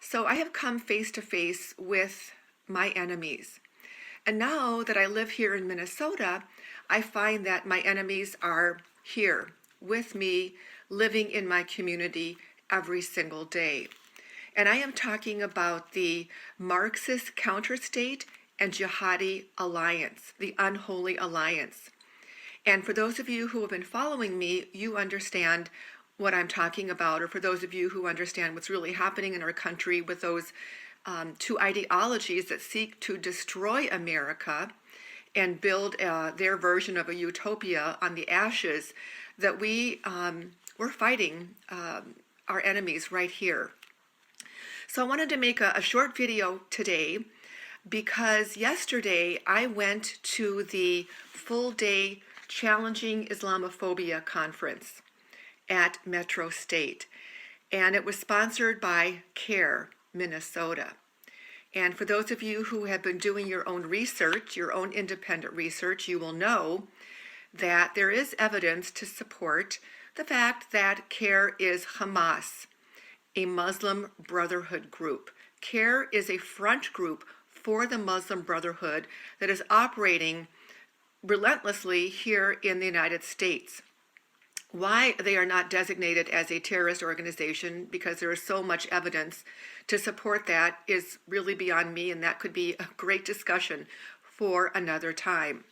So I have come face to face with my enemies. And now that I live here in Minnesota, I find that my enemies are here with me, living in my community every single day. And I am talking about the Marxist counterstate and jihadi alliance, the unholy alliance. And for those of you who have been following me, you understand what I'm talking about, or for those of you who understand what's really happening in our country with those two ideologies that seek to destroy America and build their version of a utopia on the ashes, that we're fighting our enemies right here. So I wanted to make a short video today because yesterday I went to the full day Challenging Islamophobia conference at Metro State, and it was sponsored by CARE Minnesota. And for those of you who have been doing your own research, your own independent research, you will know that there is evidence to support the fact that CARE is Hamas, a Muslim Brotherhood group. CARE is a front group for the Muslim Brotherhood that is operating relentlessly here in the United States. Why they are not designated as a terrorist organization, because there is so much evidence to support that, is really beyond me, and that could be a great discussion for another time.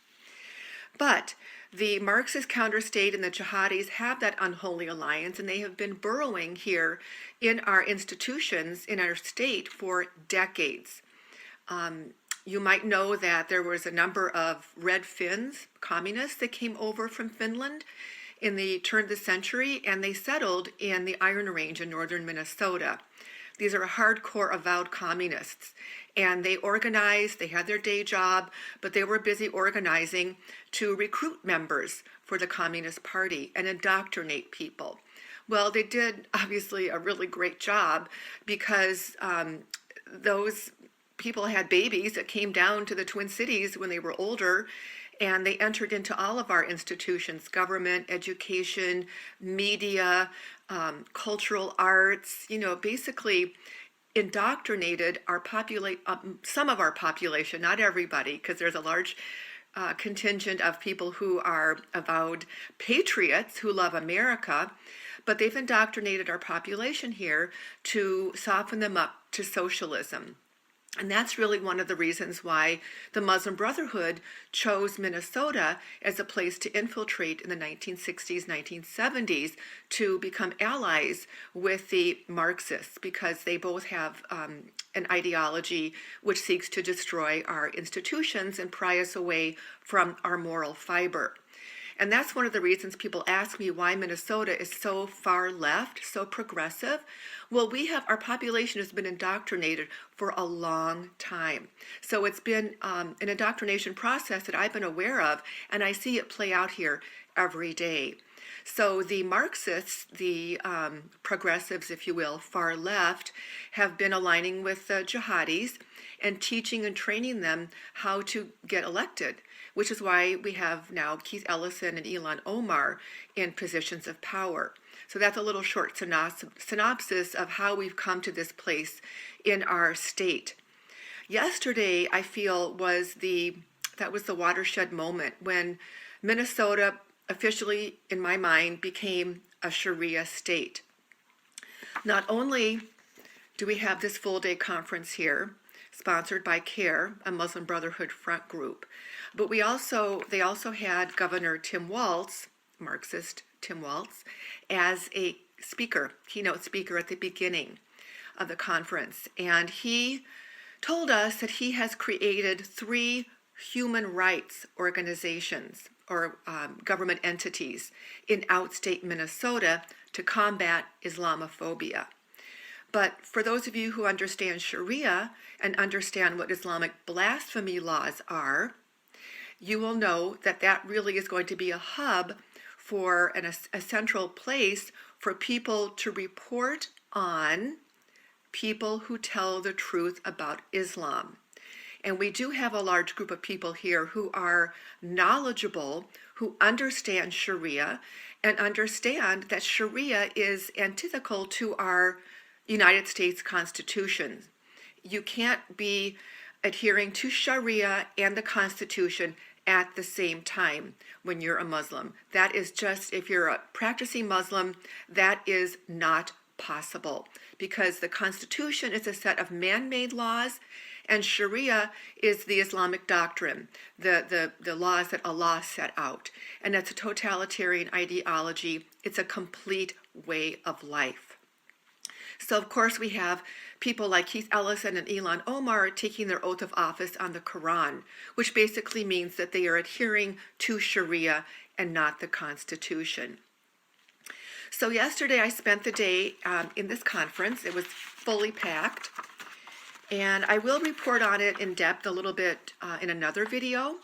But the Marxist counterstate and the jihadis have that unholy alliance, and they have been burrowing here in our institutions, in our state, for decades. You might know that there was a number of Red Finns, communists, that came over from Finland in the turn of the century, and they settled in the Iron Range in northern Minnesota. These are hardcore avowed communists, and they organized, they had their day job, but they were busy organizing to recruit members for the Communist Party and indoctrinate people. Well, they did obviously a really great job, because those people had babies that came down to the Twin Cities when they were older, and they entered into all of our institutions: government, education, media, cultural arts, basically indoctrinated our some of our population, not everybody, because there's a large contingent of people who are avowed patriots who love America, but they've indoctrinated our population here to soften them up to socialism. And that's really one of the reasons why the Muslim Brotherhood chose Minnesota as a place to infiltrate in the 1960s, 1970s, to become allies with the Marxists, because they both have an ideology which seeks to destroy our institutions and pry us away from our moral fiber. And that's one of the reasons people ask me why Minnesota is so far left, so progressive. Well, our population has been indoctrinated for a long time. So it's been an indoctrination process that I've been aware of, and I see it play out here every day. So the Marxists, the progressives, if you will, far left, have been aligning with the jihadis and teaching and training them how to get elected, which is why we have now Keith Ellison and Ilhan Omar in positions of power. So that's a little short synopsis of how we've come to this place in our state. Yesterday, I feel, was the watershed moment when Minnesota officially, in my mind, became a Sharia state. Not only do we have this full day conference here, sponsored by CARE, a Muslim Brotherhood front group, but they also had Governor Tim Walz, Marxist Tim Walz, as a keynote speaker at the beginning of the conference. And he told us that he has created 3 human rights organizations, or government entities, in outstate Minnesota to combat Islamophobia. But for those of you who understand Sharia and understand what Islamic blasphemy laws are, you will know that that really is going to be a hub for a central place for people to report on people who tell the truth about Islam. And we do have a large group of people here who are knowledgeable, who understand Sharia, and understand that Sharia is antithetical to our United States Constitution. You can't be adhering to Sharia and the Constitution at the same time when you're a Muslim. That is just, if you're a practicing Muslim, that is not possible, because the Constitution is a set of man-made laws, and Sharia is the Islamic doctrine, the laws that Allah set out. And that's a totalitarian ideology. It's a complete way of life. So, of course, we have people like Keith Ellison and Ilhan Omar taking their oath of office on the Quran, which basically means that they are adhering to Sharia and not the Constitution. So yesterday I spent the day in this conference. It was fully packed, and I will report on it in depth a little bit in another video.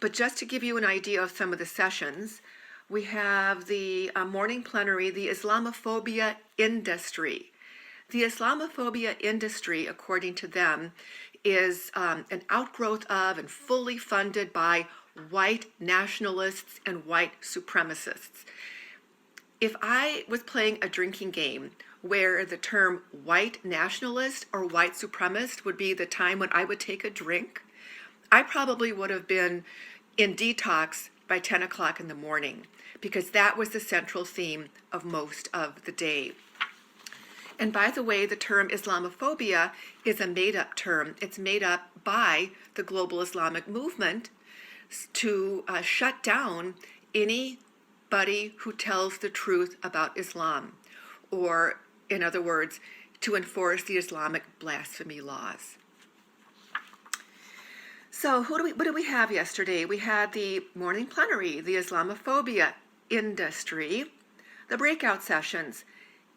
But just to give you an idea of some of the sessions, we have the morning plenary, the Islamophobia industry. The Islamophobia industry, according to them, is an outgrowth of and fully funded by white nationalists and white supremacists. If I was playing a drinking game where the term white nationalist or white supremacist would be the time when I would take a drink, I probably would have been in detox by 10 o'clock in the morning, because that was the central theme of most of the day. And by the way, the term Islamophobia is a made-up term. It's made up by the global Islamic movement to shut down anybody who tells the truth about Islam, or in other words, to enforce the Islamic blasphemy laws. So what did we have yesterday? We had the morning plenary, the Islamophobia industry, the breakout sessions,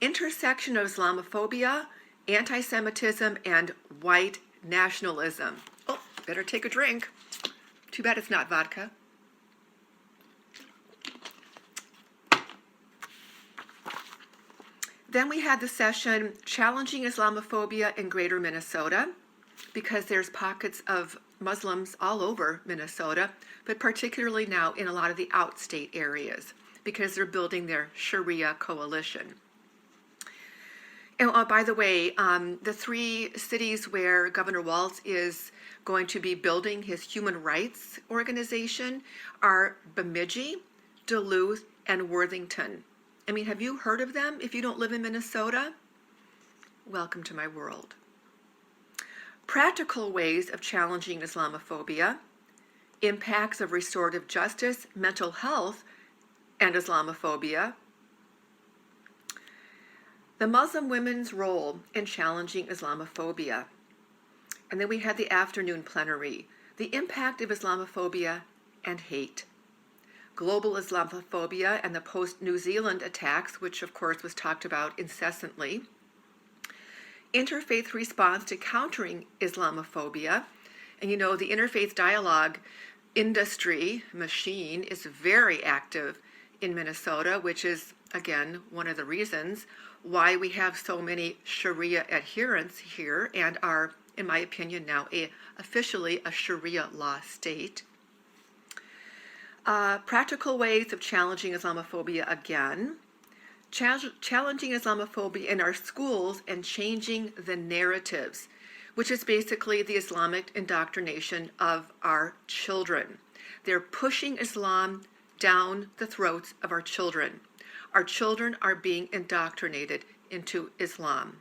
intersection of Islamophobia, anti-Semitism, and white nationalism. Oh, better take a drink. Too bad it's not vodka. Then we had the session Challenging Islamophobia in Greater Minnesota, because there's pockets of Muslims all over Minnesota, but particularly now in a lot of the outstate areas, because they're building their Sharia coalition. And by the way, the 3 cities where Governor Walz is going to be building his human rights organization are Bemidji, Duluth, and Worthington. I mean, have you heard of them if you don't live in Minnesota? Welcome to my world. Practical ways of challenging Islamophobia, impacts of restorative justice, mental health, and Islamophobia. The Muslim women's role in challenging Islamophobia. And then we had the afternoon plenary, the impact of Islamophobia and hate. Global Islamophobia and the post-New Zealand attacks, which of course was talked about incessantly. Interfaith response to countering Islamophobia. And you know, the interfaith dialogue industry machine is very active in Minnesota, which is, again, one of the reasons why we have so many Sharia adherents here and are, in my opinion, now officially a Sharia law state. Practical ways of challenging Islamophobia again. Challenging Islamophobia in our schools and changing the narratives, which is basically the Islamic indoctrination of our children. They're pushing Islam down the throats of our children. Our children are being indoctrinated into Islam.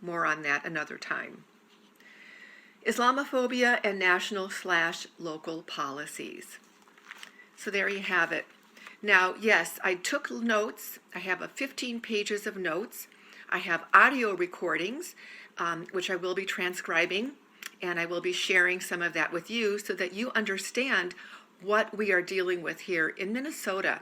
More on that another time. Islamophobia and national/local policies. So there you have it. Now, yes, I took notes. I have 15 pages of notes. I have audio recordings, which I will be transcribing, and I will be sharing some of that with you so that you understand what we are dealing with here in Minnesota.